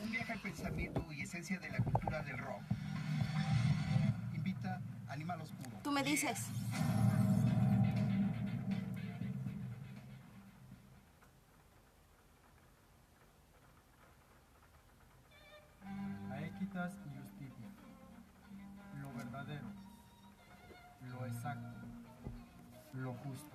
Un viaje al pensamiento y esencia de la cultura del rock. Invita Animal Oscuro. Tú me dices. Aequitas y justicia, lo verdadero, lo exacto, lo justo.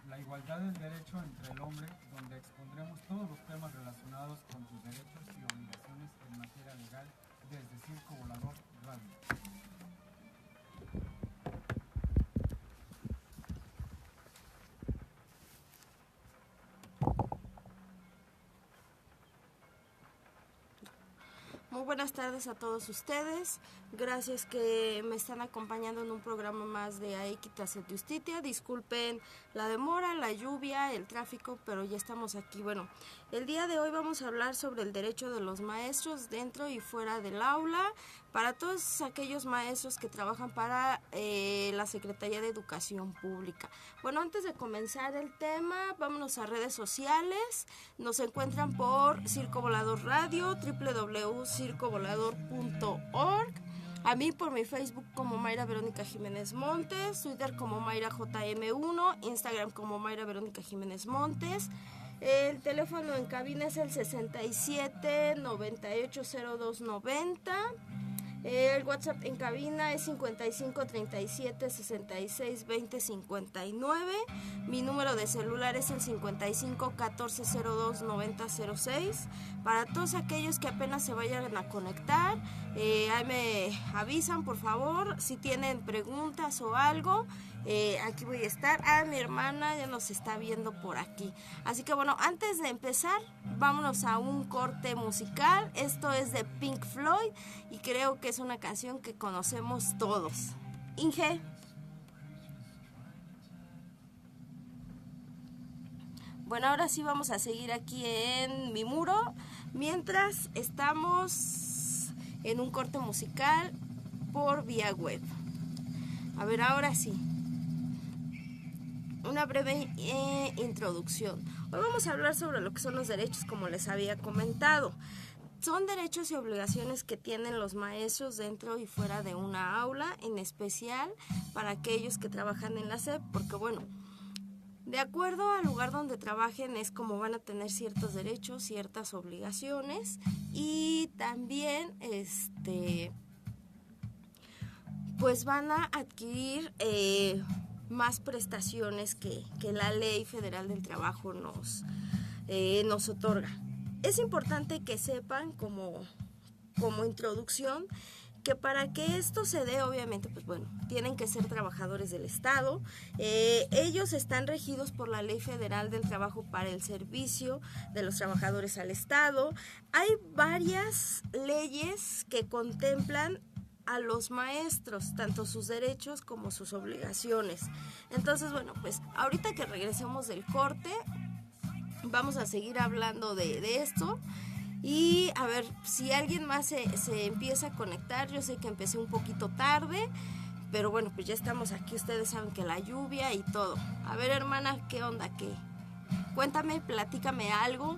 La igualdad del derecho entre el hombre, donde expondremos todos los temas relacionados con tus derechos y obligaciones en materia legal desde Circo Volador Radio. Muy buenas tardes a todos ustedes. Gracias que me están acompañando en un programa más de Aequitas et Justitia. Disculpen la demora, la lluvia, el tráfico, pero ya estamos aquí. Bueno, el día de hoy vamos a hablar sobre el derecho de los maestros dentro y fuera del aula, para todos aquellos maestros que trabajan para la Secretaría de Educación Pública. Bueno, antes de comenzar el tema, vámonos a redes sociales. Nos encuentran por Circo Volador Radio, www.circovolador.org. A mí por mi Facebook como Mayra Verónica Jiménez Montes, Twitter como Mayra JM1, Instagram como Mayra Verónica Jiménez Montes. El teléfono en cabina es el 67 98 02 90. El WhatsApp en cabina es 55 37 66 20 59. Mi número de celular es el 55 14 02 90 06. Para todos aquellos que apenas se vayan a conectar, ahí me avisan, por favor, si tienen preguntas o algo. Aquí voy a estar. Mi hermana ya nos está viendo por aquí. Así que bueno, antes de empezar, vámonos a un corte musical. Esto es de Pink Floyd y creo que es una canción que conocemos todos. Inge. Bueno, ahora sí vamos a seguir aquí en mi muro, mientras estamos en un corte musical por vía web. A ver, ahora sí. Una breve introducción. Hoy vamos a hablar sobre lo que son los derechos, como les había comentado. Son derechos y obligaciones que tienen los maestros dentro y fuera de una aula, en especial para aquellos que trabajan en la SEP, porque bueno, de acuerdo al lugar donde trabajen es como van a tener ciertos derechos, ciertas obligaciones y también pues van a adquirir más prestaciones que la Ley Federal del Trabajo nos otorga. Es importante que sepan como introducción que para que esto se dé, obviamente, pues bueno, tienen que ser trabajadores del Estado. Ellos están regidos por la Ley Federal del Trabajo para el servicio de los trabajadores al Estado. Hay varias leyes que contemplan a los maestros, tanto sus derechos como sus obligaciones. Entonces, bueno, pues ahorita que regresemos del corte, vamos a seguir hablando de esto. Y a ver, si alguien más se empieza a conectar, yo sé que empecé un poquito tarde, pero bueno, pues ya estamos aquí, ustedes saben que la lluvia y todo. A ver, hermana, ¿qué onda? ¿Qué? Cuéntame, platícame algo.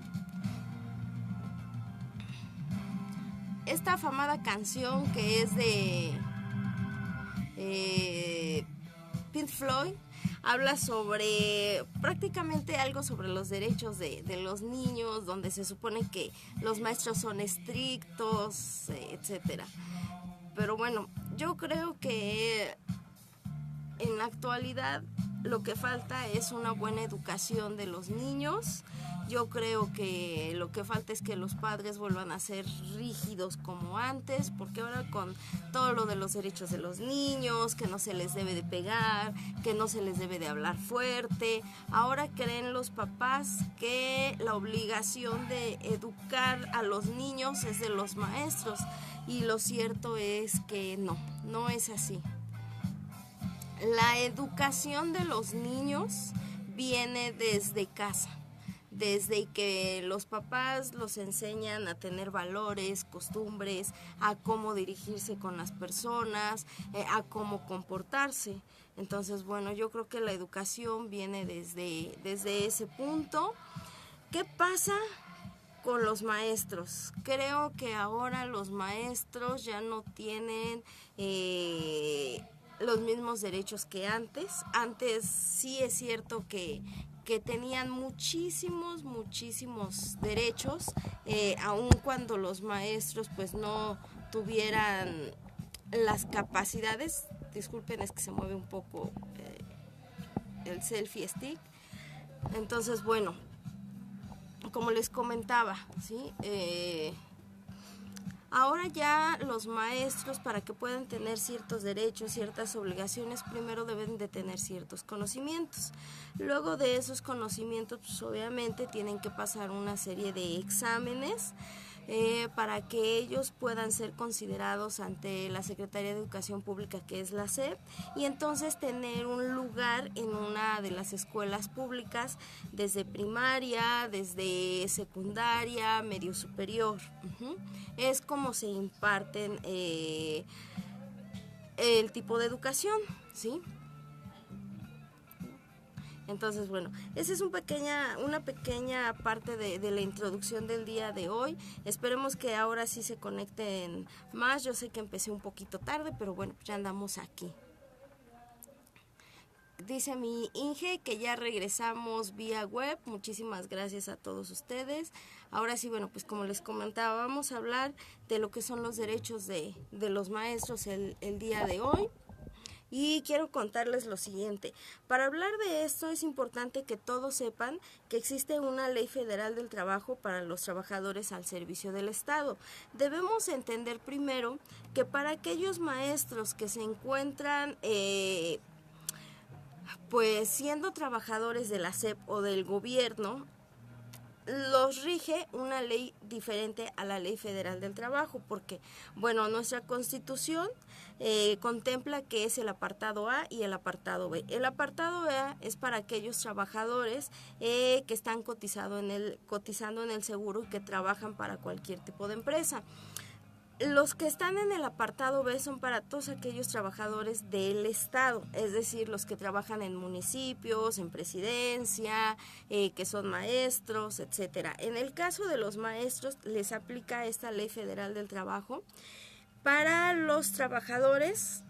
Esta afamada canción que es de Pink Floyd habla sobre prácticamente algo sobre los derechos de los niños, donde se supone que los maestros son estrictos, etcétera. Pero bueno, yo creo que en la actualidad lo que falta es una buena educación de los niños. Yo creo que lo que falta es que los padres vuelvan a ser rígidos como antes, porque ahora con todo lo de los derechos de los niños, que no se les debe de pegar, que no se les debe de hablar fuerte, ahora creen los papás que la obligación de educar a los niños es de los maestros, y lo cierto es que no es así. La educación de los niños viene desde casa, desde que los papás los enseñan a tener valores, costumbres, a cómo dirigirse con las personas, a cómo comportarse. Entonces, bueno, yo creo que la educación viene desde ese punto. ¿Qué pasa con los maestros. Creo que ahora los maestros ya no tienen los mismos derechos que antes. Antes sí es cierto que tenían muchísimos derechos, aun cuando los maestros pues no tuvieran las capacidades. Disculpen, es que se mueve un poco el selfie stick. Entonces, bueno, como les comentaba, ¿sí? Ahora ya los maestros, para que puedan tener ciertos derechos, ciertas obligaciones, primero deben de tener ciertos conocimientos. Luego de esos conocimientos, pues obviamente tienen que pasar una serie de exámenes para que ellos puedan ser considerados ante la Secretaría de Educación Pública, que es la SEP, y entonces tener un lugar en una de las escuelas públicas, desde primaria, desde secundaria, medio superior. Es como se imparten el tipo de educación, ¿sí? Entonces, bueno, esa es una pequeña parte de la introducción del día de hoy. Esperemos que ahora sí se conecten más. Yo sé que empecé un poquito tarde, pero bueno, ya andamos aquí. Dice mi Inge que ya regresamos vía web. Muchísimas gracias a todos ustedes. Ahora sí, bueno, pues como les comentaba, vamos a hablar de lo que son los derechos de los maestros el día de hoy. Y quiero contarles lo siguiente. Para hablar de esto es importante que todos sepan que existe una ley federal del trabajo para los trabajadores al servicio del Estado. Debemos entender primero que para aquellos maestros que se encuentran pues siendo trabajadores de la SEP o del gobierno, los rige una ley diferente a la Ley Federal del Trabajo, porque, bueno, nuestra Constitución contempla que es el apartado A y el apartado B. El apartado A es para aquellos trabajadores que están cotizando en el seguro y que trabajan para cualquier tipo de empresa. Los que están en el apartado B son para todos aquellos trabajadores del Estado, es decir, los que trabajan en municipios, en presidencia, que son maestros, etcétera. En el caso de los maestros, les aplica esta Ley Federal del Trabajo para los trabajadores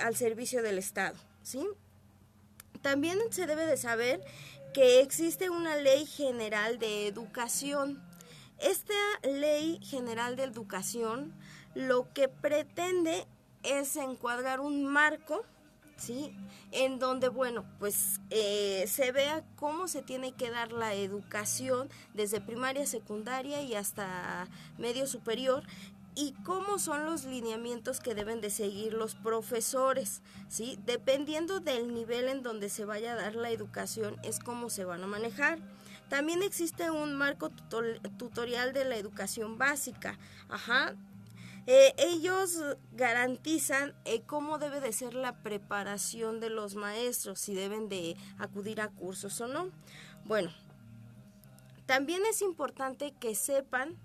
al servicio del Estado, ¿sí? También se debe de saber que existe una Ley General de Educación. Esta Ley General de Educación lo que pretende es encuadrar un marco, ¿sí? En donde, bueno, pues se vea cómo se tiene que dar la educación desde primaria, secundaria y hasta medio superior, y cómo son los lineamientos que deben de seguir los profesores, ¿sí? Dependiendo del nivel en donde se vaya a dar la educación es cómo se van a manejar. También existe un marco tutorial de la educación básica. Ellos garantizan cómo debe de ser la preparación de los maestros, si deben de acudir a cursos o no. Bueno, también es importante que sepan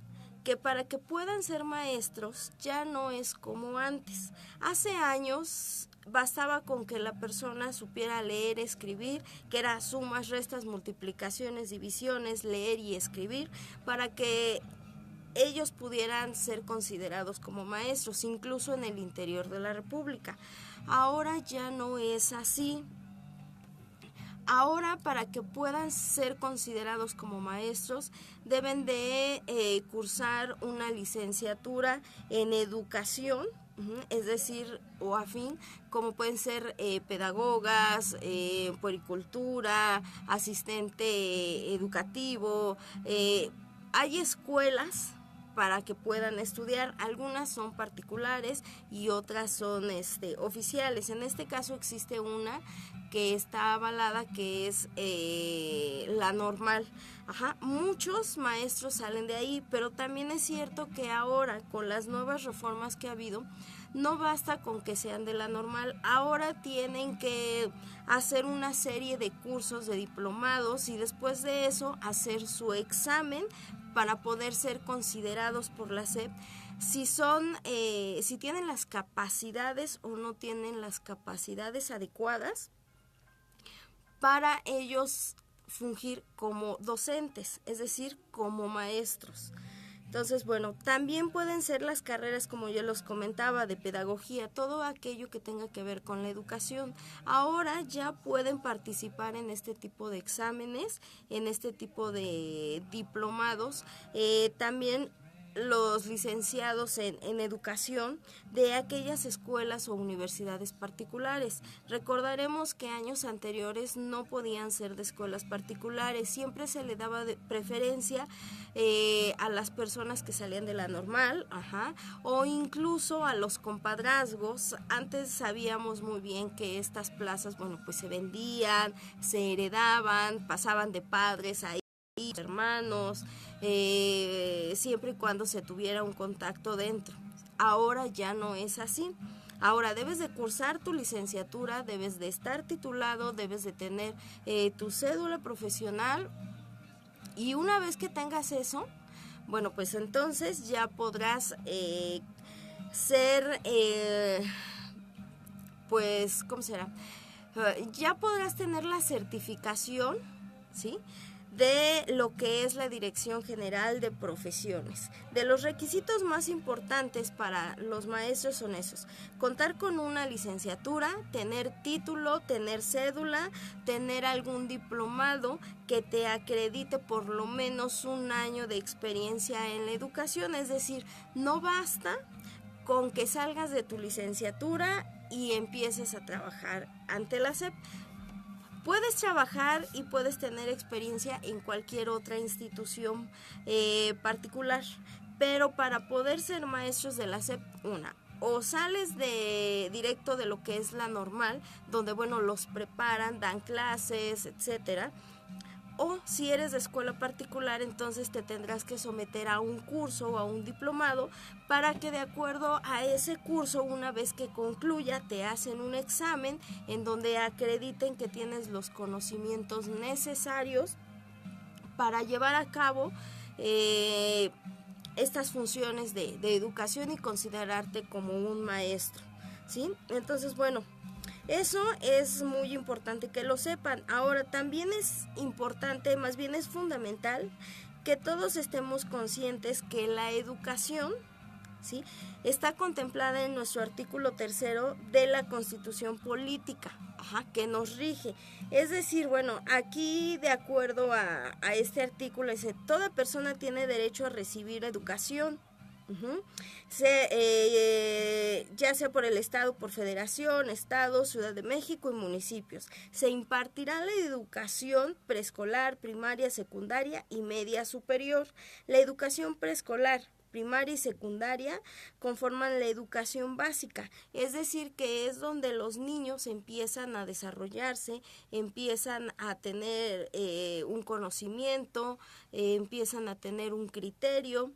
que para que puedan ser maestros ya no es como antes. Hace años bastaba con que la persona supiera leer, escribir, que era sumas, restas, multiplicaciones, divisiones, leer y escribir, para que ellos pudieran ser considerados como maestros, incluso en el interior de la República. Ahora ya no es así. Ahora, para que puedan ser considerados como maestros, deben de cursar una licenciatura en educación, es decir, o afín, como pueden ser pedagogas, puericultura, asistente educativo. Hay escuelas para que puedan estudiar. Algunas son particulares y otras son oficiales. En este caso existe una que está avalada, que es la normal. Muchos maestros salen de ahí, pero también es cierto que ahora, con las nuevas reformas que ha habido, no basta con que sean de la normal. Ahora tienen que hacer una serie de cursos, de diplomados, y después de eso hacer su examen para poder ser considerados por la SEP si tienen las capacidades o no tienen las capacidades adecuadas para ellos fungir como docentes, es decir, como maestros. Entonces, bueno, también pueden ser las carreras, como yo los comentaba, de pedagogía, todo aquello que tenga que ver con la educación. Ahora ya pueden participar en este tipo de exámenes, en este tipo de diplomados. También los licenciados en educación de aquellas escuelas o universidades particulares. Recordaremos que años anteriores no podían ser de escuelas particulares, siempre se le daba preferencia a las personas que salían de la normal, o incluso a los compadrazgos. Antes sabíamos muy bien que estas plazas, bueno, pues se vendían, se heredaban, pasaban de padres a hermanos, siempre y cuando se tuviera un contacto dentro. Ahora ya no es así. Ahora debes de cursar tu licenciatura, debes de estar titulado, debes de tener tu cédula profesional, y una vez que tengas eso, bueno, pues entonces ya podrás ser, pues, ¿cómo será? Ya podrás tener la certificación, ¿sí?, de lo que es la Dirección General de Profesiones. De los requisitos más importantes para los maestros son esos: contar con una licenciatura, tener título, tener cédula, tener algún diplomado que te acredite por lo menos un año de experiencia en la educación. Es decir, no basta con que salgas de tu licenciatura y empieces a trabajar ante la SEP. Puedes trabajar y puedes tener experiencia en cualquier otra institución particular, pero para poder ser maestros de la SEP, o sales directo de lo que es la normal, donde, bueno, los preparan, dan clases, etcétera. O si eres de escuela particular, entonces te tendrás que someter a un curso o a un diplomado para que, de acuerdo a ese curso, una vez que concluya, te hacen un examen en donde acrediten que tienes los conocimientos necesarios para llevar a cabo estas funciones de educación y considerarte como un maestro, ¿sí? Entonces, bueno, eso es muy importante que lo sepan. Ahora, también es importante, más bien es fundamental, que todos estemos conscientes que la educación, ¿sí?, está contemplada en nuestro artículo 3 de la Constitución Política, que nos rige. Es decir, bueno, aquí, de acuerdo a este artículo, dice: toda persona tiene derecho a recibir educación, ya sea por el Estado, por Federación, Estado, Ciudad de México y municipios. Se impartirá la educación preescolar, primaria, secundaria y media superior. La educación preescolar, primaria y secundaria conforman la educación básica, es decir, que es donde los niños empiezan a desarrollarse, empiezan a tener un conocimiento, empiezan a tener un criterio,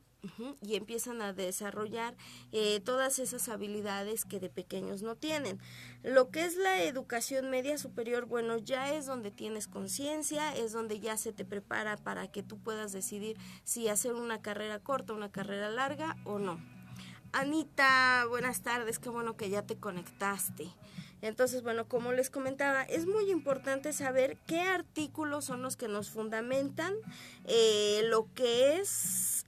y empiezan a desarrollar todas esas habilidades que de pequeños no tienen. Lo que es la educación media superior, bueno, ya es donde tienes conciencia, es donde ya se te prepara para que tú puedas decidir si hacer una carrera corta, una carrera larga o no. Anita, buenas tardes, qué bueno que ya te conectaste. Entonces, bueno, como les comentaba, es muy importante saber qué artículos son los que nos fundamentan lo que es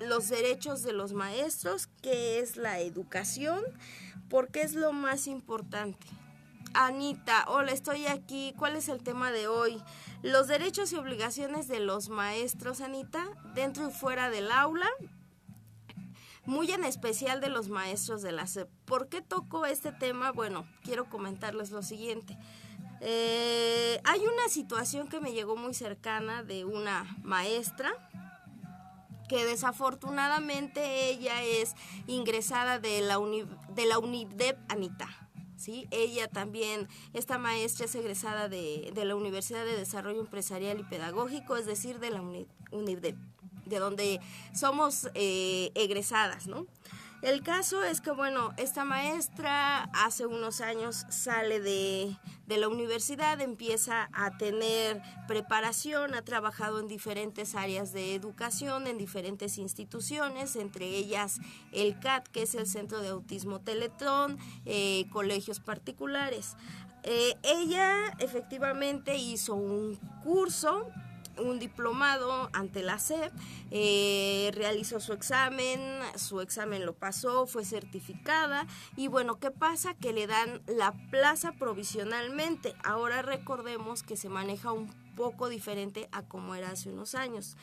los derechos de los maestros, qué es la educación, porque es lo más importante. Anita, hola, estoy aquí. ¿Cuál es el tema de hoy? Los derechos y obligaciones de los maestros, Anita, dentro y fuera del aula, muy en especial de los maestros de la SEP. ¿Por qué toco este tema? Bueno, quiero comentarles lo siguiente. Hay una situación que me llegó muy cercana de una maestra que desafortunadamente ella es ingresada de la UNIDEP, Anita, ¿sí? Ella también, esta maestra es egresada de la Universidad de Desarrollo Empresarial y Pedagógico, es decir, de la UNIDEP, de donde somos egresadas, ¿no? El caso es que, bueno, esta maestra hace unos años sale de la universidad, empieza a tener preparación, ha trabajado en diferentes áreas de educación, en diferentes instituciones, entre ellas el CAT, que es el Centro de Autismo Teletón, colegios particulares. Ella efectivamente hizo un curso, un diplomado ante la SEP, realizó su examen lo pasó, fue certificada y bueno, ¿qué pasa? Que le dan la plaza provisionalmente. Ahora recordemos que se maneja un poco diferente a como era hace unos años.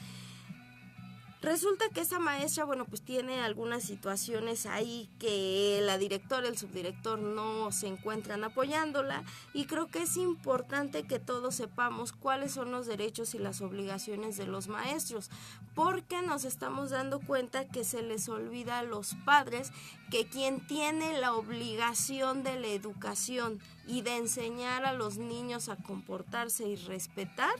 Resulta que esta maestra, bueno, pues tiene algunas situaciones ahí que la directora, el subdirector no se encuentran apoyándola y creo que es importante que todos sepamos cuáles son los derechos y las obligaciones de los maestros, porque nos estamos dando cuenta que se les olvida a los padres que quien tiene la obligación de la educación y de enseñar a los niños a comportarse y respetar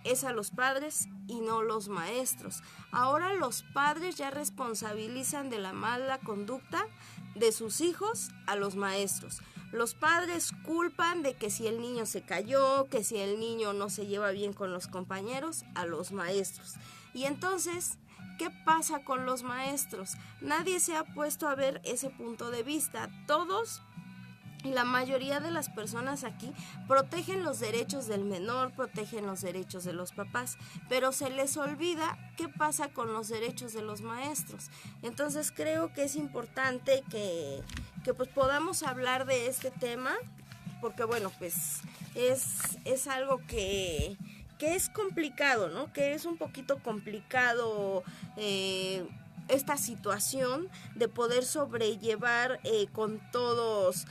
es a los padres y no los maestros. Ahora los padres ya responsabilizan de la mala conducta de sus hijos a los maestros. Los padres culpan de que si el niño se cayó, que si el niño no se lleva bien con los compañeros, a los maestros. Y entonces, ¿qué pasa con los maestros? Nadie se ha puesto a ver ese punto de vista. Todos y la mayoría de las personas aquí protegen los derechos del menor, protegen los derechos de los papás, pero se les olvida qué pasa con los derechos de los maestros. Entonces creo que es importante que pues podamos hablar de este tema, porque bueno, pues es algo que es complicado, ¿no? Que es un poquito complicado esta situación de poder sobrellevar con todos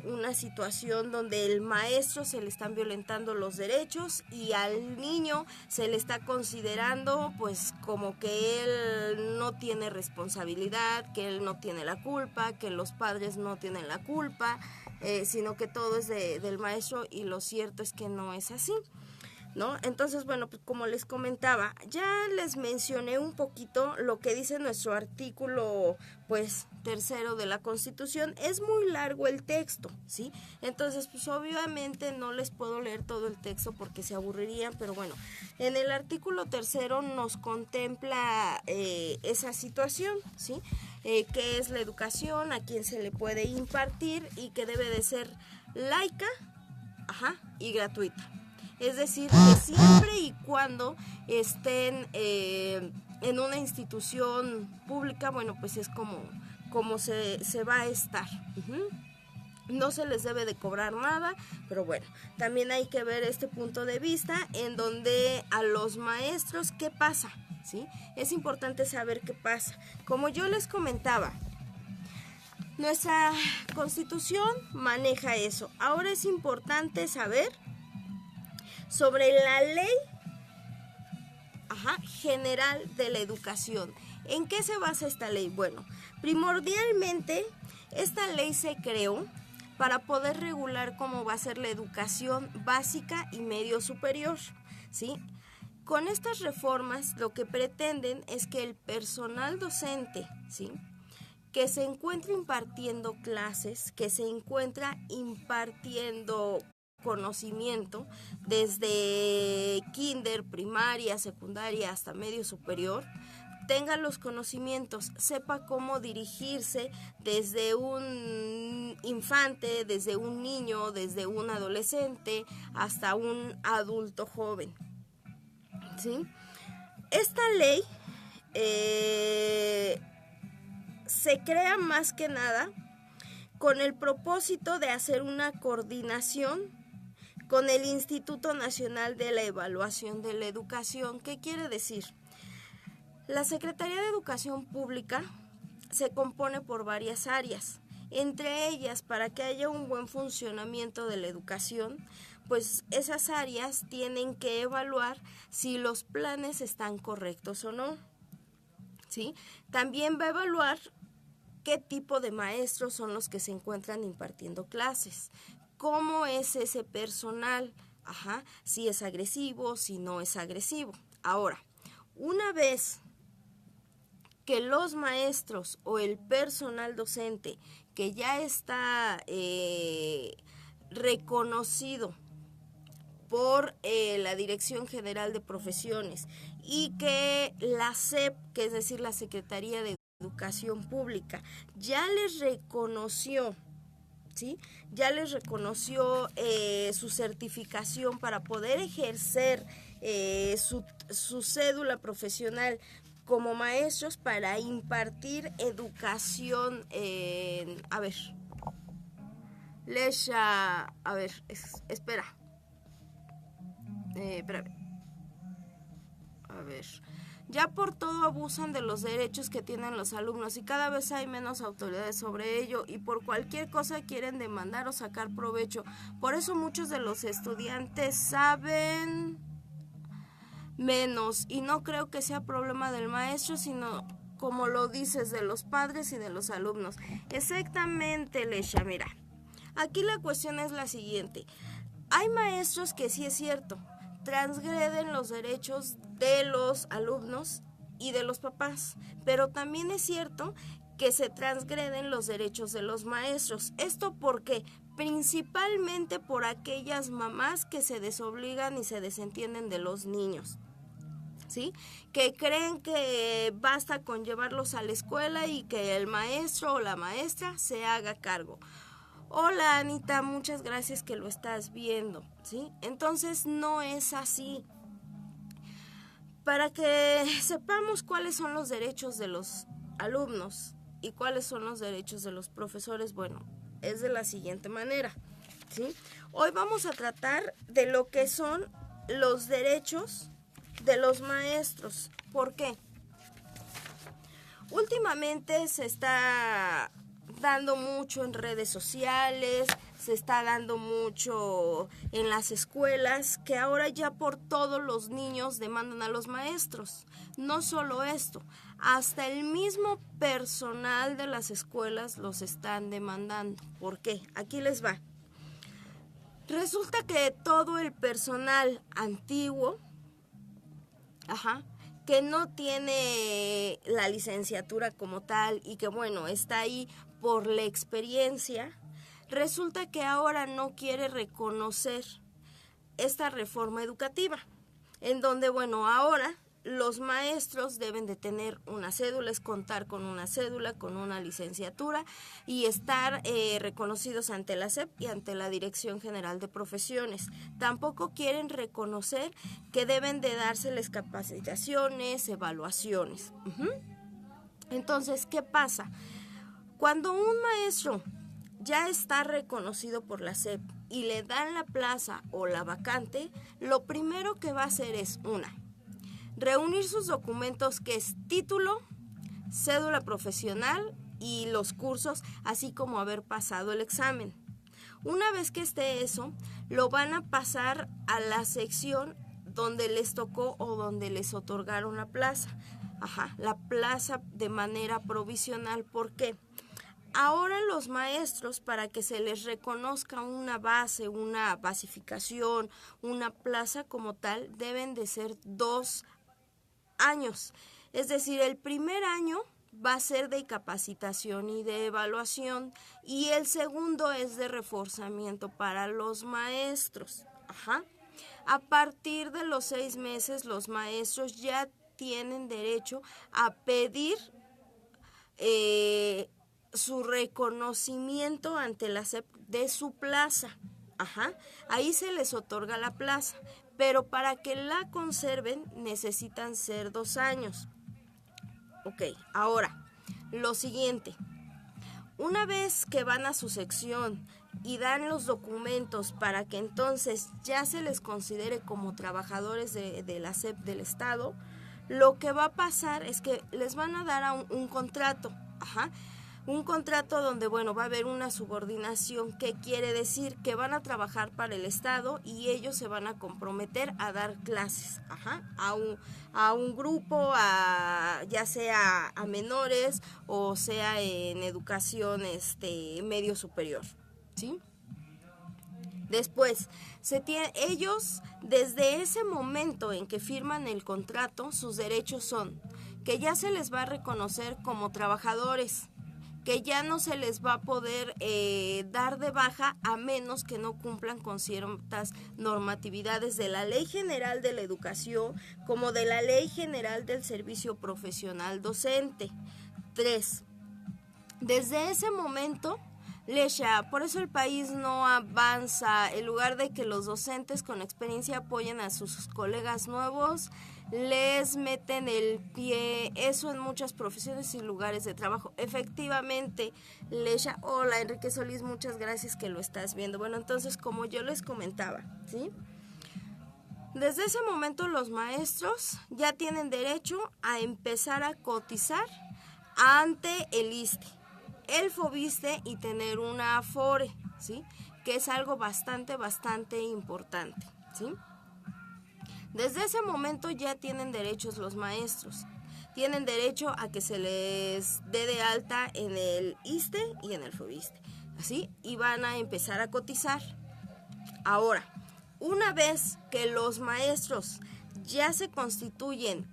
una situación donde el maestro se le están violentando los derechos y al niño se le está considerando pues como que él no tiene responsabilidad, que él no tiene la culpa, que los padres no tienen la culpa, sino que todo es del maestro y lo cierto es que no es así, ¿no? Entonces, bueno, pues como les comentaba, ya les mencioné un poquito lo que dice nuestro artículo, pues, 3º de la Constitución. Es muy largo el texto, ¿sí? Entonces, pues obviamente no les puedo leer todo el texto porque se aburrirían, pero bueno, en el artículo 3º nos contempla esa situación, ¿sí? Que es la educación, a quién se le puede impartir y que debe de ser laica, y gratuita. Es decir, que siempre y cuando estén en una institución pública, bueno, pues es como se va a estar. No se les debe de cobrar nada, pero bueno, también hay que ver este punto de vista en donde a los maestros, ¿qué pasa? ¿Sí? Es importante saber qué pasa. Como yo les comentaba, nuestra Constitución maneja eso. Ahora es importante saber sobre la Ley General de la Educación. ¿En qué se basa esta ley? Bueno, primordialmente esta ley se creó para poder regular cómo va a ser la educación básica y medio superior, ¿sí? Con estas reformas lo que pretenden es que el personal docente, ¿sí?, que se encuentra impartiendo clases, que se encuentra impartiendo conocimiento desde kinder, primaria, secundaria hasta medio superior, tenga los conocimientos, sepa cómo dirigirse desde un infante, desde un niño, desde un adolescente hasta un adulto joven, ¿sí? Esta ley se crea más que nada con el propósito de hacer una coordinación con el Instituto Nacional de la Evaluación de la Educación. ¿Qué quiere decir? La Secretaría de Educación Pública se compone por varias áreas. Entre ellas, para que haya un buen funcionamiento de la educación, pues esas áreas tienen que evaluar si los planes están correctos o no, ¿sí? También va a evaluar qué tipo de maestros son los que se encuentran impartiendo clases, cómo es ese personal, si es agresivo, si no es agresivo. Ahora, una vez que los maestros o el personal docente que ya está reconocido por la Dirección General de Profesiones y que la SEP, que es decir, la Secretaría de Educación Pública, ya les reconoció, ¿sí? Ya les reconoció su certificación para poder ejercer su cédula profesional como maestros para impartir educación espera. Espérame. A ver. Ya por todo abusan de los derechos que tienen los alumnos y cada vez hay menos autoridades sobre ello y por cualquier cosa quieren demandar o sacar provecho. Por eso muchos de los estudiantes saben menos y no creo que sea problema del maestro, sino, como lo dices, de los padres y de los alumnos. Exactamente, Lesha, mira. Aquí la cuestión es la siguiente. Hay maestros que sí es cierto, transgreden los derechos de los alumnos y de los papás, pero también es cierto que se transgreden los derechos de los maestros. ¿Esto por qué? Principalmente por aquellas mamás que se desobligan y se desentienden de los niños, ¿sí? Que creen que basta con llevarlos a la escuela y que el maestro o la maestra se haga cargo. Hola Anita, muchas gracias que lo estás viendo, ¿sí? Entonces no es así. Para que sepamos cuáles son los derechos de los alumnos y cuáles son los derechos de los profesores, bueno, es de la siguiente manera, ¿sí? Hoy vamos a tratar de lo que son los derechos de los maestros. ¿Por qué? Últimamente se está dando mucho en redes sociales, se está dando mucho en las escuelas, que ahora ya por todos los niños demandan a los maestros. No solo esto, hasta el mismo personal de las escuelas los están demandando. ¿Por qué? Aquí les va. Resulta que todo el personal antiguo, que no tiene la licenciatura como tal y que bueno, está ahí por la experiencia, resulta que ahora no quiere reconocer esta reforma educativa, en donde bueno, ahora los maestros deben de tener una cédula, es contar con una cédula, con una licenciatura y estar reconocidos ante la SEP y ante la Dirección General de Profesiones. Tampoco quieren reconocer que deben de dárseles capacitaciones, evaluaciones. Entonces, ¿qué pasa? Cuando un maestro ya está reconocido por la SEP y le dan la plaza o la vacante, lo primero que va a hacer es reunir sus documentos, que es título, cédula profesional y los cursos, así como haber pasado el examen. Una vez que esté eso, lo van a pasar a la sección donde les tocó o donde les otorgaron la plaza. La plaza de manera provisional. ¿Por qué? Ahora los maestros, para que se les reconozca una base, una basificación, una plaza como tal, deben de ser 2 años. Es decir, el primer año va a ser de capacitación y de evaluación y el segundo es de reforzamiento para los maestros. A partir de los 6 meses, los maestros ya tienen derecho a pedir su reconocimiento ante la SEP de su plaza. Ahí se les otorga la plaza, pero para que la conserven necesitan ser 2 años. Ok, ahora, lo siguiente. Una vez que van a su sección y dan los documentos para que entonces ya se les considere como trabajadores de la SEP del Estado, lo que va a pasar es que les van a dar un contrato. Un contrato donde, bueno, va a haber una subordinación, que quiere decir que van a trabajar para el Estado y ellos se van a comprometer a dar clases a un grupo, ya sea a menores o sea en educación medio superior, ¿sí? Después, ellos, desde ese momento en que firman el contrato, sus derechos son que ya se les va a reconocer como trabajadores, que ya no se les va a poder dar de baja a menos que no cumplan con ciertas normatividades de la Ley General de la Educación como de la Ley General del Servicio Profesional Docente. 3. Desde ese momento, Lesha, por eso el país no avanza. En lugar de que los docentes con experiencia apoyen a sus colegas nuevos, les meten el pie. Eso en muchas profesiones y lugares de trabajo. Efectivamente, Lesha. Hola, Enrique Solís, muchas gracias que lo estás viendo. Bueno, entonces, como yo les comentaba, ¿sí? Desde ese momento los maestros ya tienen derecho a empezar a cotizar ante el ISSSTE, el FOBISSSTE y tener una AFORE, ¿sí? Que es algo bastante importante, ¿sí? Desde ese momento ya tienen derechos los maestros. Tienen derecho a que se les dé de alta en el ISSSTE y en el FOBISSSTE, ¿sí? Y van a empezar a cotizar. Ahora, una vez que los maestros ya se constituyen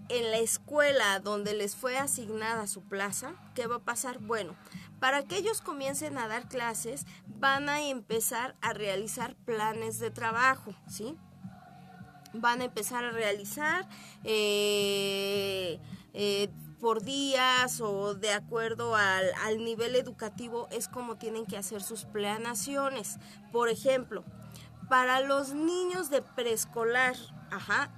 en la escuela donde les fue asignada su plaza, ¿qué va a pasar? Bueno, para que ellos comiencen a dar clases, van a empezar a realizar planes de trabajo, ¿sí? Van a empezar a realizar por días o de acuerdo al nivel educativo, es como tienen que hacer sus planeaciones. Por ejemplo, para los niños de preescolar,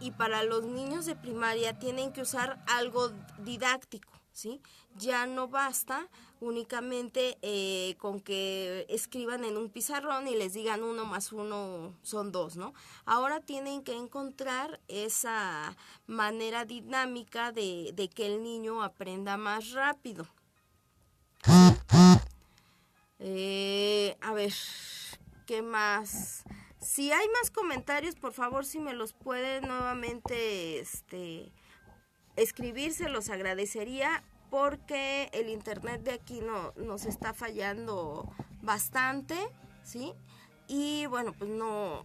y para los niños de primaria tienen que usar algo didáctico, ¿sí? Ya no basta únicamente con que escriban en un pizarrón y les digan 1 más 1 son 2, ¿no? Ahora tienen que encontrar esa manera dinámica de que el niño aprenda más rápido. A ver, ¿qué más? Si hay más comentarios, por favor, si me los pueden nuevamente escribir, se los agradecería, porque el internet de aquí nos está fallando bastante, ¿sí? Y bueno, pues no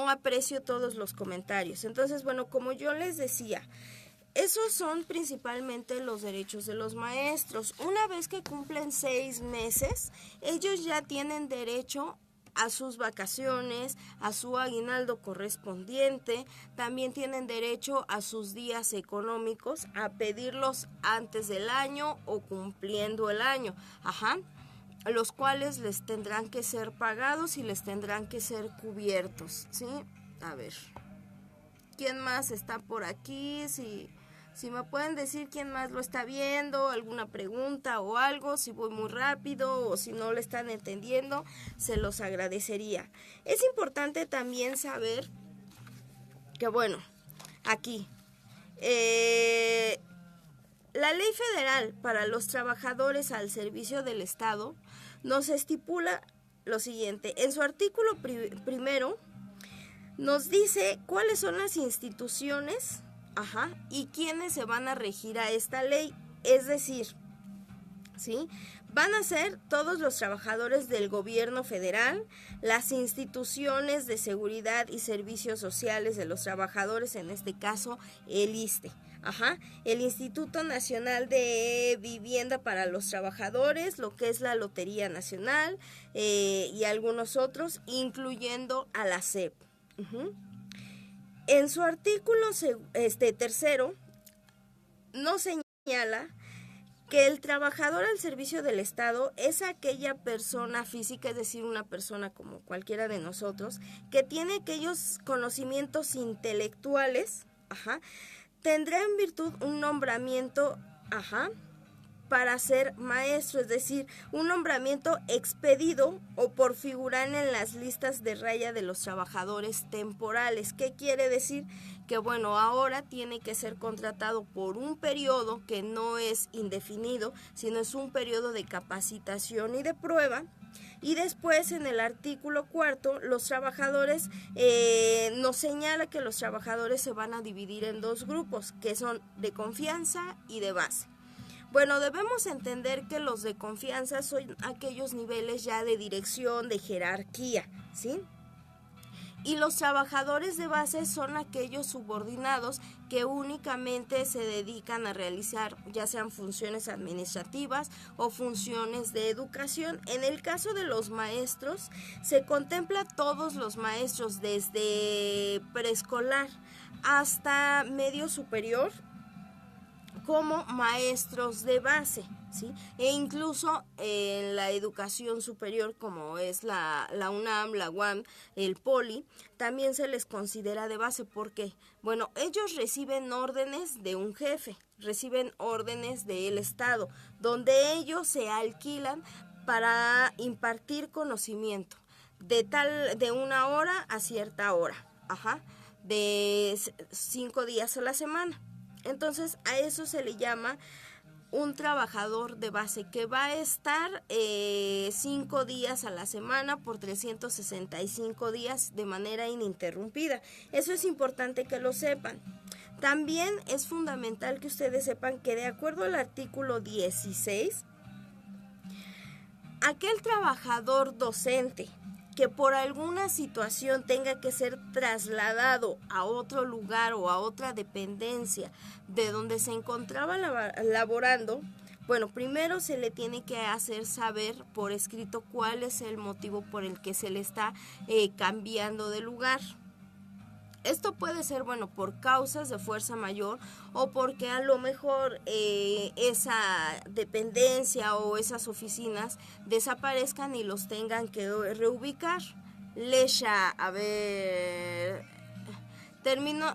aprecio todos los comentarios. Entonces, bueno, como yo les decía, esos son principalmente los derechos de los maestros. Una vez que cumplen 6 meses, ellos ya tienen derecho a sus vacaciones, a su aguinaldo correspondiente, también tienen derecho a sus días económicos, a pedirlos antes del año o cumpliendo el año, los cuales les tendrán que ser pagados y les tendrán que ser cubiertos, ¿sí? A ver, ¿quién más está por aquí? Si me pueden decir quién más lo está viendo, alguna pregunta o algo, si voy muy rápido o si no lo están entendiendo, se los agradecería. Es importante también saber que, bueno, aquí, la Ley Federal para los Trabajadores al Servicio del Estado nos estipula lo siguiente. En su artículo primero nos dice cuáles son las instituciones y quiénes se van a regir a esta ley, es decir, ¿sí? Van a ser todos los trabajadores del gobierno federal, las instituciones de seguridad y servicios sociales de los trabajadores, en este caso el ISSSTE, el Instituto Nacional de Vivienda para los Trabajadores, lo que es la Lotería Nacional y algunos otros, incluyendo a la SEP. En su artículo tercero nos señala que el trabajador al servicio del Estado es aquella persona física, es decir, una persona como cualquiera de nosotros, que tiene aquellos conocimientos intelectuales, tendrá en virtud un nombramiento, para ser maestro, es decir, un nombramiento expedido o por figurar en las listas de raya de los trabajadores temporales. ¿Qué quiere decir? Que bueno, ahora tiene que ser contratado por un periodo que no es indefinido, sino es un periodo de capacitación y de prueba. Y después en el artículo 4, los trabajadores, nos señala que los trabajadores se van a dividir en 2 grupos, que son de confianza y de base. Bueno, debemos entender que los de confianza son aquellos niveles ya de dirección, de jerarquía, ¿sí? Y los trabajadores de base son aquellos subordinados que únicamente se dedican a realizar ya sean funciones administrativas o funciones de educación. En el caso de los maestros, se contempla todos los maestros desde preescolar hasta medio superior como maestros de base, ¿sí? E incluso en la educación superior, como es la UNAM, la UAM, el POLI, también se les considera de base. ¿Por qué? Bueno, ellos reciben órdenes de un jefe, reciben órdenes del Estado, donde ellos se alquilan para impartir conocimiento de 1 hora a cierta hora, de 5 días a la semana. Entonces a eso se le llama un trabajador de base, que va a estar 5 días a la semana por 365 días de manera ininterrumpida. Eso es importante que lo sepan. También es fundamental que ustedes sepan que de acuerdo al artículo 16, aquel trabajador docente que por alguna situación tenga que ser trasladado a otro lugar o a otra dependencia de donde se encontraba laborando, bueno, primero se le tiene que hacer saber por escrito cuál es el motivo por el que se le está cambiando de lugar. Esto puede ser, bueno, por causas de fuerza mayor o porque a lo mejor esa dependencia o esas oficinas desaparezcan y los tengan que reubicar. Lesha, a ver, termino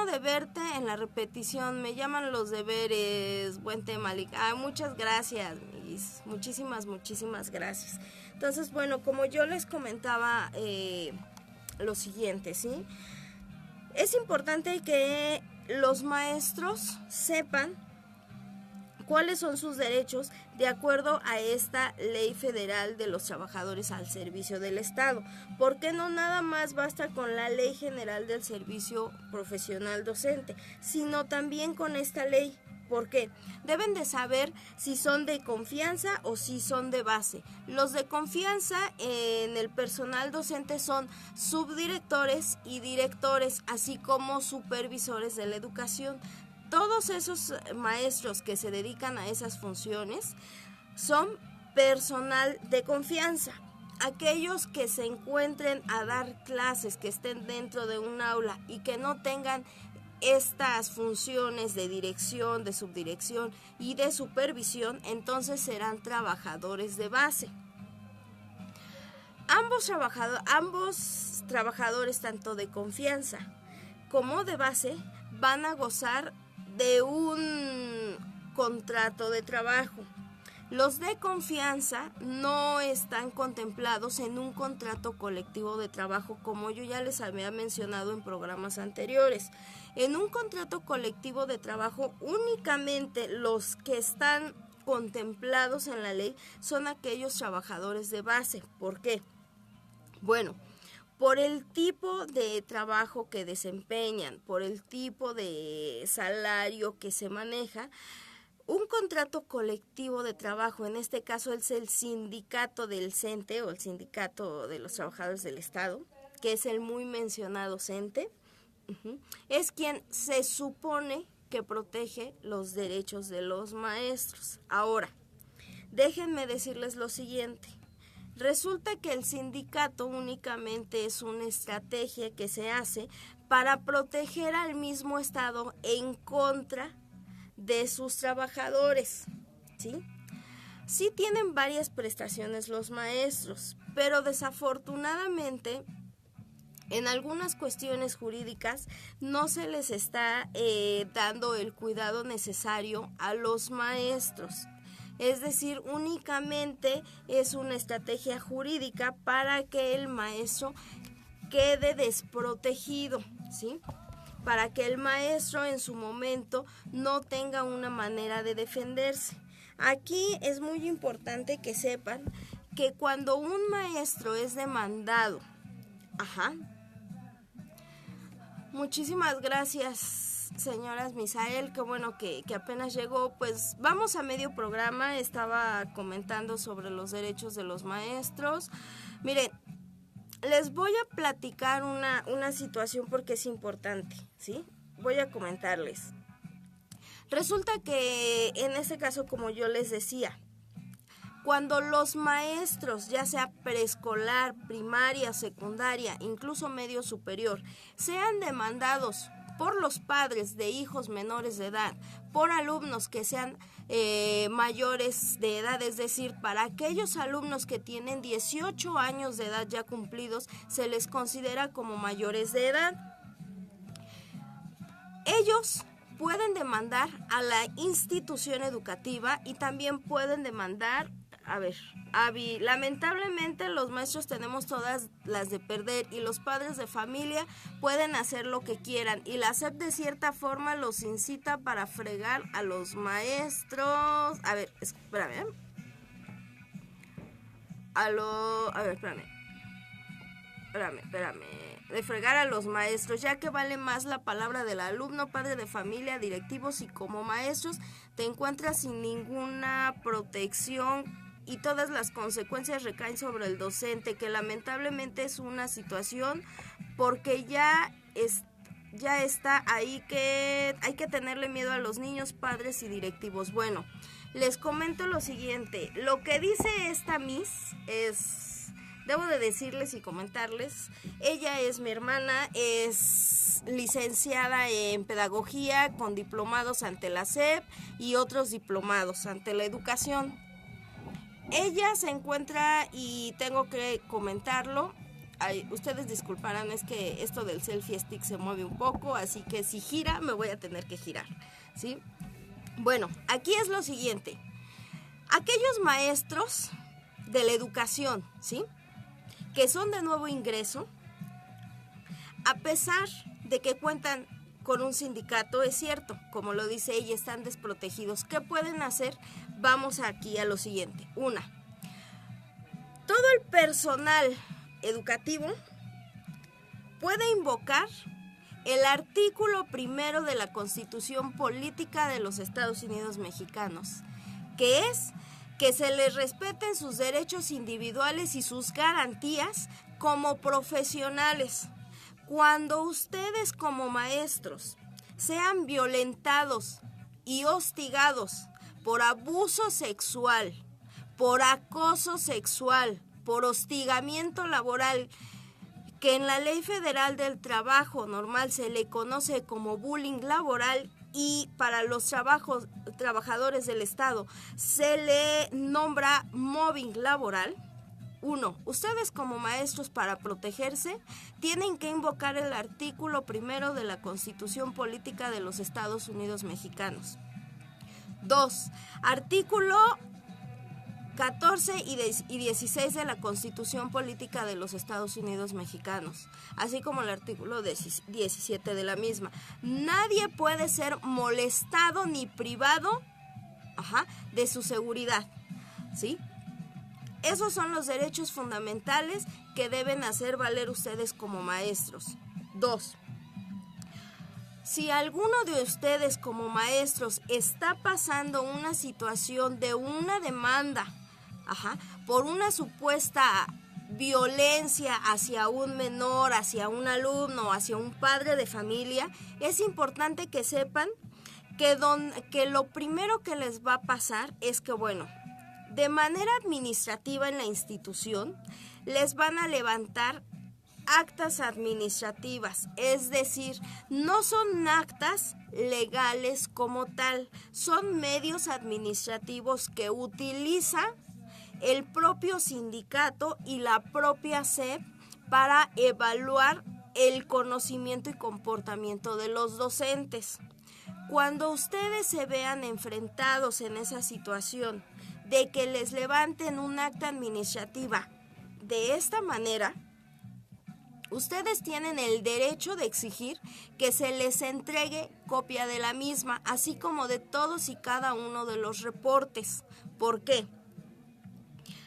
de verte en la repetición, me llaman los deberes, buen tema, muchas gracias, muchísimas gracias. Entonces, bueno, como yo les comentaba lo siguiente, ¿sí? Es importante que los maestros sepan cuáles son sus derechos de acuerdo a esta Ley Federal de los Trabajadores al Servicio del Estado, porque no nada más basta con la Ley General del Servicio Profesional Docente, sino también con esta ley. ¿Por qué? Deben de saber si son de confianza o si son de base. Los de confianza en el personal docente son subdirectores y directores, así como supervisores de la educación. Todos esos maestros que se dedican a esas funciones son personal de confianza. Aquellos que se encuentren a dar clases, que estén dentro de un aula y que no tengan estas funciones de dirección, de subdirección y de supervisión, entonces serán trabajadores de base. Ambos trabajadores, tanto de confianza como de base, van a gozar de un contrato de trabajo. Los de confianza no están contemplados en un contrato colectivo de trabajo, como yo ya les había mencionado en programas anteriores. En un contrato colectivo de trabajo, únicamente los que están contemplados en la ley son aquellos trabajadores de base. ¿Por qué? Bueno, por el tipo de trabajo que desempeñan, por el tipo de salario que se maneja. Un contrato colectivo de trabajo, en este caso es el sindicato del CENTE o el sindicato de los trabajadores del Estado, que es el muy mencionado CENTE, es quien se supone que protege los derechos de los maestros. Ahora, déjenme decirles lo siguiente. Resulta que el sindicato únicamente es una estrategia que se hace para proteger al mismo Estado en contra de sus trabajadores, ¿sí? Sí tienen varias prestaciones los maestros, pero desafortunadamente en algunas cuestiones jurídicas no se les está dando el cuidado necesario a los maestros. Es decir, únicamente es una estrategia jurídica para que el maestro quede desprotegido, ¿sí? Para que el maestro en su momento no tenga una manera de defenderse. Aquí es muy importante que sepan que cuando un maestro es demandado, muchísimas gracias, señoras Misael, qué bueno que apenas llegó. Pues vamos a medio programa, estaba comentando sobre los derechos de los maestros. Miren, les voy a platicar una situación porque es importante, ¿sí? Voy a comentarles. Resulta que en este caso, como yo les decía, cuando los maestros, ya sea preescolar, primaria, secundaria, incluso medio superior, sean demandados por los padres de hijos menores de edad, por alumnos que sean mayores de edad, es decir, para aquellos alumnos que tienen 18 años de edad ya cumplidos, se les considera como mayores de edad. Ellos pueden demandar a la institución educativa y también pueden demandar, lamentablemente los maestros tenemos todas las de perder y los padres de familia pueden hacer lo que quieran y la SEP de cierta forma los incita para fregar a los maestros. Espérame. De fregar a los maestros, ya que vale más la palabra del alumno, padre de familia, directivos y como maestros te encuentras sin ninguna protección y todas las consecuencias recaen sobre el docente, que lamentablemente es una situación porque ya está ahí que hay que tenerle miedo a los niños, padres y directivos. Bueno, les comento lo siguiente, lo que dice esta Miss es, debo de decirles y comentarles, ella es mi hermana, es licenciada en pedagogía con diplomados ante la SEP y otros diplomados ante la educación. Ella se encuentra, y tengo que comentarlo, ustedes disculparán, es que esto del selfie stick se mueve un poco, así que si gira me voy a tener que girar, ¿sí? Bueno, aquí es lo siguiente, aquellos maestros de la educación, ¿sí?, que son de nuevo ingreso, a pesar de que cuentan con un sindicato, es cierto, como lo dice ella, están desprotegidos. ¿Qué pueden hacer? Vamos aquí a lo siguiente. Una, todo el personal educativo puede invocar el artículo 1 de la Constitución Política de los Estados Unidos Mexicanos, que es que se les respeten sus derechos individuales y sus garantías como profesionales. Cuando ustedes como maestros sean violentados y hostigados por abuso sexual, por acoso sexual, por hostigamiento laboral, que en la Ley Federal del Trabajo normal se le conoce como bullying laboral, y para los trabajadores del Estado se le nombra mobbing laboral. Uno, ustedes como maestros, para protegerse tienen que invocar el artículo 1 de la Constitución Política de los Estados Unidos Mexicanos. 2, artículo 14 y 16 de la Constitución Política de los Estados Unidos Mexicanos, así como el artículo 17 de la misma. Nadie puede ser molestado ni privado de su seguridad, ¿sí? Esos son los derechos fundamentales que deben hacer valer ustedes como maestros. 2. Si alguno de ustedes como maestros está pasando una situación de una demanda, por una supuesta violencia hacia un menor, hacia un alumno, hacia un padre de familia, es importante que sepan que lo primero que les va a pasar es que, de manera administrativa en la institución, les van a levantar actas administrativas, es decir, no son actas legales como tal, son medios administrativos que utiliza el propio sindicato y la propia SEP para evaluar el conocimiento y comportamiento de los docentes. Cuando ustedes se vean enfrentados en esa situación de que les levanten un acta administrativa de esta manera, ustedes tienen el derecho de exigir que se les entregue copia de la misma, así como de todos y cada uno de los reportes. ¿Por qué?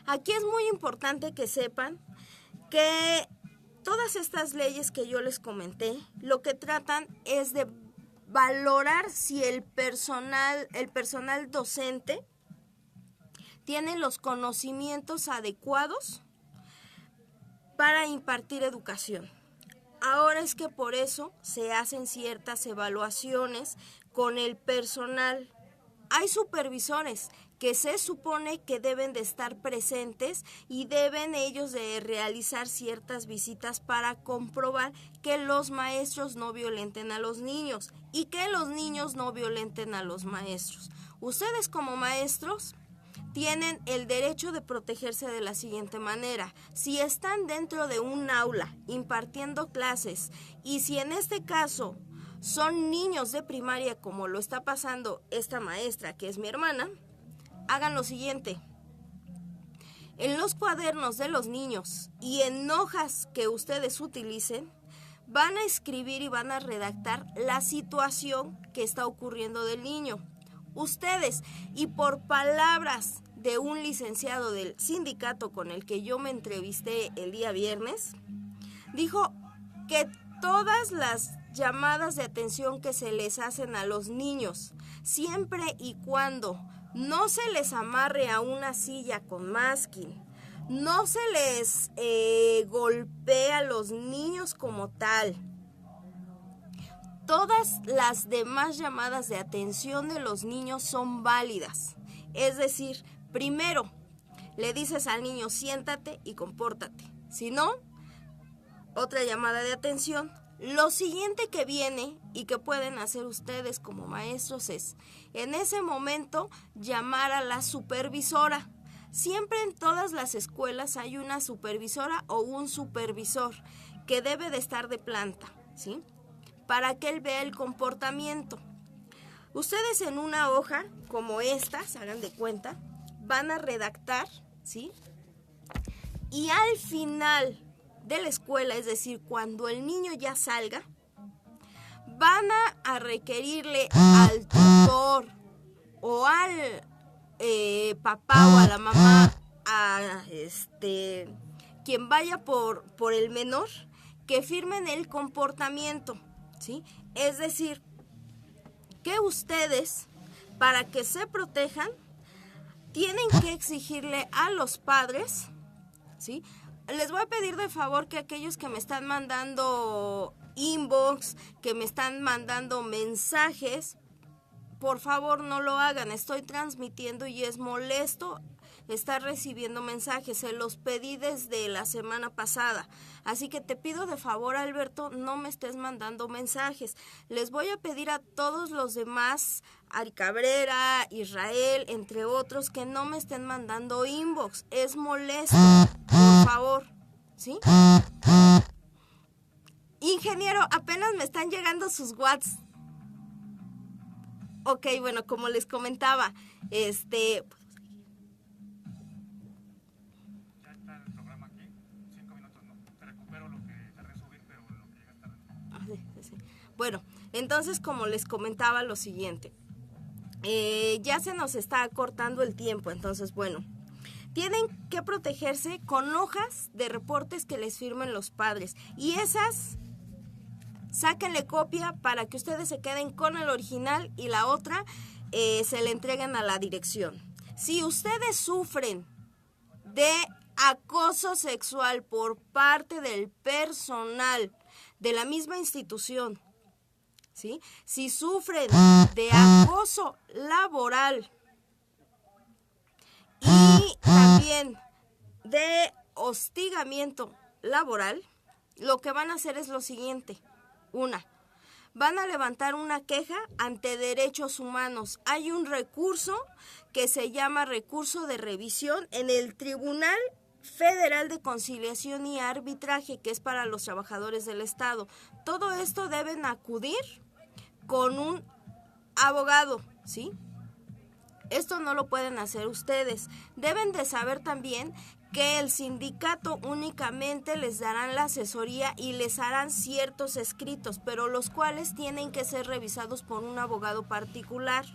Aquí es muy importante que sepan que todas estas leyes que yo les comenté, lo que tratan es de valorar si el personal docente tiene los conocimientos adecuados para impartir educación. Ahora es que por eso se hacen ciertas evaluaciones con el personal hay supervisores que se supone que deben de estar presentes y deben ellos de realizar ciertas visitas para comprobar que los maestros no violenten a los niños y que los niños no violenten a los maestros. Ustedes como maestros tienen el derecho de protegerse de la siguiente manera. Si están dentro de un aula impartiendo clases y si en este caso son niños de primaria, como lo está pasando esta maestra que es mi hermana, hagan lo siguiente. En los cuadernos de los niños y en hojas que ustedes utilicen, van a escribir y van a redactar la situación que está ocurriendo del niño. Ustedes, y por palabras de un licenciado del sindicato con el que yo me entrevisté el día viernes, dijo que todas las llamadas de atención que se les hacen a los niños, siempre y cuando no se les amarre a una silla con masking, no se les golpea a los niños como tal, todas las demás llamadas de atención de los niños son válidas. Es decir, primero le dices al niño siéntate y compórtate. Si no, otra llamada de atención. Lo siguiente que viene y que pueden hacer ustedes como maestros es, en ese momento, llamar a la supervisora. Siempre en todas las escuelas hay una supervisora o un supervisor que debe de estar de planta, ¿sí? Para que él vea el comportamiento. Ustedes en una hoja como esta, se hagan de cuenta, van a redactar, ¿sí? Y al final de la escuela, es decir, cuando el niño ya salga, van a requerirle al tutor o al papá o a la mamá, a quien vaya por el menor, que firmen el comportamiento, ¿sí? Es decir, que ustedes, para que se protejan, tienen que exigirle a los padres, ¿sí? Les voy a pedir de favor que aquellos que me están mandando inbox, que me están mandando mensajes, por favor no lo hagan. Estoy transmitiendo y es molesto estar recibiendo mensajes. Se los pedí desde la semana pasada. Así que te pido de favor, Alberto, no me estés mandando mensajes. Les voy a pedir a todos los demás, Ari Cabrera, Israel, entre otros, que no me estén mandando inbox. Es molesto, por favor, ¿sí? Ingeniero, apenas me están llegando sus WhatsApp. Ok, bueno, como les comentaba, Ya está el programa aquí, 5 minutos, no, te recupero lo que tardé en subir, pero lo que llega tarde. Sí. Bueno, entonces como les comentaba lo siguiente, ya se nos está cortando el tiempo, entonces bueno, tienen que protegerse con hojas de reportes que les firmen los padres y esas sáquenle copia para que ustedes se queden con el original y la otra se le entreguen a la dirección. Si ustedes sufren de acoso sexual por parte del personal de la misma institución, ¿sí? Si sufren de acoso laboral y también de hostigamiento laboral, lo que van a hacer es lo siguiente. Van a levantar una queja ante Derechos Humanos. Hay un recurso que se llama recurso de revisión en el Tribunal Federal de Conciliación y Arbitraje, que es para los trabajadores del Estado. Todo esto deben acudir con un abogado, ¿sí? Esto no lo pueden hacer ustedes. Deben de saber también que el sindicato únicamente les darán la asesoría y les harán ciertos escritos, pero los cuales tienen que ser revisados por un abogado particular.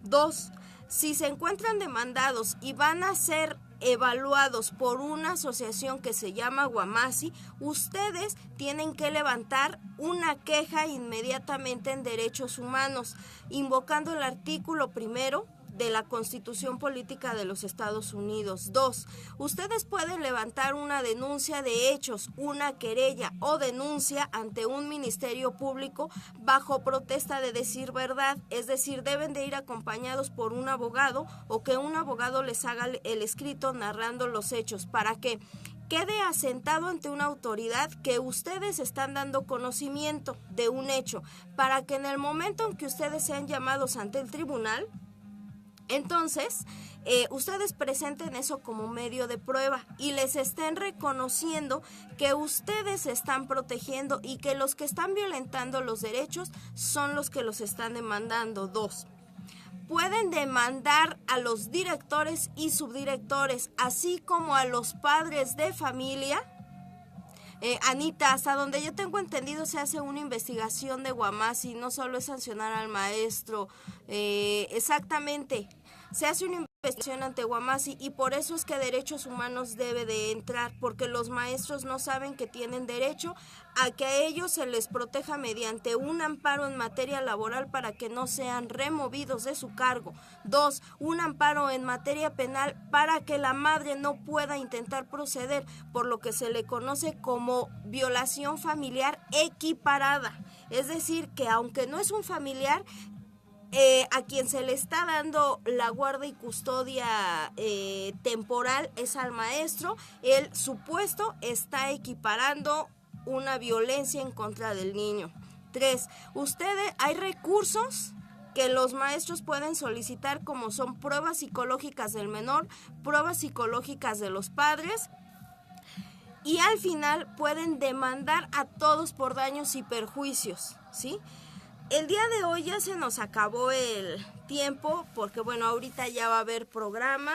2. Si se encuentran demandados y van a ser evaluados por una asociación que se llama Guamasi, ustedes tienen que levantar una queja inmediatamente en Derechos Humanos, invocando el artículo 1 de la Constitución Política de los Estados Unidos. 2. Ustedes pueden levantar una denuncia de hechos, una querella o denuncia ante un ministerio público bajo protesta de decir verdad, es decir, deben de ir acompañados por un abogado o que un abogado les haga el escrito narrando los hechos para que quede asentado ante una autoridad que ustedes están dando conocimiento de un hecho, para que en el momento en que ustedes sean llamados ante el tribunal, entonces ustedes presenten eso como medio de prueba y les estén reconociendo que ustedes están protegiendo y que los que están violentando los derechos son los que los están demandando. 2. Pueden demandar a los directores y subdirectores, así como a los padres de familia. Anita, hasta donde yo tengo entendido se hace una investigación de Guamasi, no solo es sancionar al maestro, exactamente, se hace una investigación ante Guamasi y por eso es que Derechos Humanos debe de entrar, porque los maestros no saben que tienen derecho a que a ellos se les proteja mediante un amparo en materia laboral para que no sean removidos de su cargo. 2. Un amparo en materia penal para que la madre no pueda intentar proceder por lo que se le conoce como violación familiar equiparada. Es decir, que aunque no es un familiar, a quien se le está dando la guarda y custodia temporal es al maestro. El supuesto está equiparando una violencia en contra del niño. 3. Hay recursos que los maestros pueden solicitar, como son pruebas psicológicas del menor, pruebas psicológicas de los padres, y al final pueden demandar a todos por daños y perjuicios, ¿sí? El día de hoy ya se nos acabó el tiempo porque bueno, ahorita ya va a haber programa,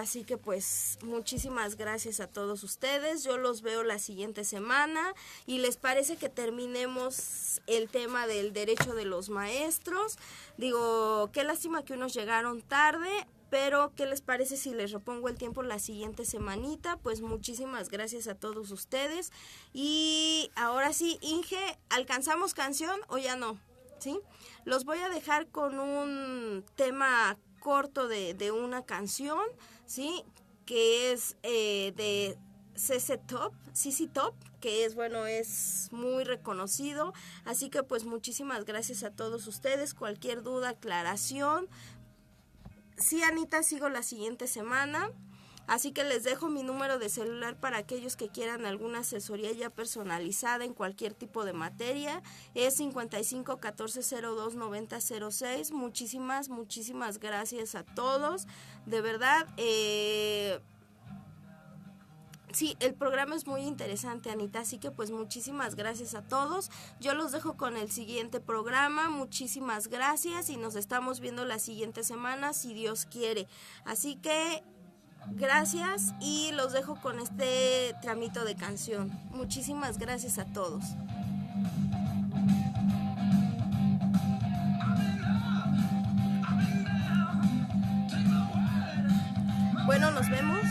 así que pues muchísimas gracias a todos ustedes. Yo los veo la siguiente semana y les parece que terminemos el tema del derecho de los maestros. Digo, qué lástima que unos llegaron tarde, pero ¿qué les parece si les repongo el tiempo la siguiente semanita? Pues muchísimas gracias a todos ustedes. Y ahora sí, Inge, ¿alcanzamos canción o ya no? ¿Sí? Los voy a dejar con un tema corto de una canción, ¿sí? Que es de CC Top, que es, bueno, es muy reconocido. Así que pues muchísimas gracias a todos ustedes. Cualquier duda, aclaración. Sí, Anita, sigo la siguiente semana, así que les dejo mi número de celular para aquellos que quieran alguna asesoría ya personalizada en cualquier tipo de materia. Es 55 14 02 90 06. Muchísimas gracias a todos. De verdad, sí, el programa es muy interesante, Anita, así que pues muchísimas gracias a todos. Yo los dejo con el siguiente programa. Muchísimas gracias y nos estamos viendo la siguiente semana, si Dios quiere. Así que gracias y los dejo con este tramito de canción. Muchísimas gracias a todos. Bueno, nos vemos.